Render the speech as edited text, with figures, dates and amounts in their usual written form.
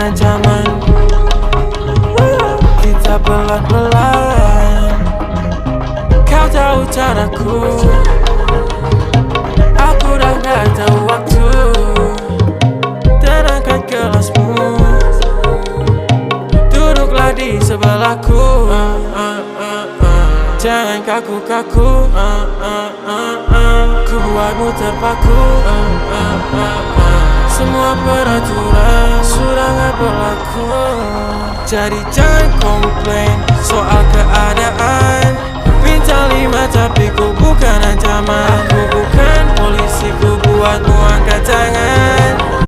ancaman. Kita pelan-pelan, kau tahu caraku. Aku dah gak tahu waktu. Tenangkan gelasmu, duduklah di sebelahku. Jangan kaku-kaku, ku buatmu terpaku. Semua peraturan sudah gak berlaku. Jadi jangan komplain soal keadaan. Bintang 5 tapi ku bukan ancaman. Aku bukan polisi, ku buatmu angkat tangan.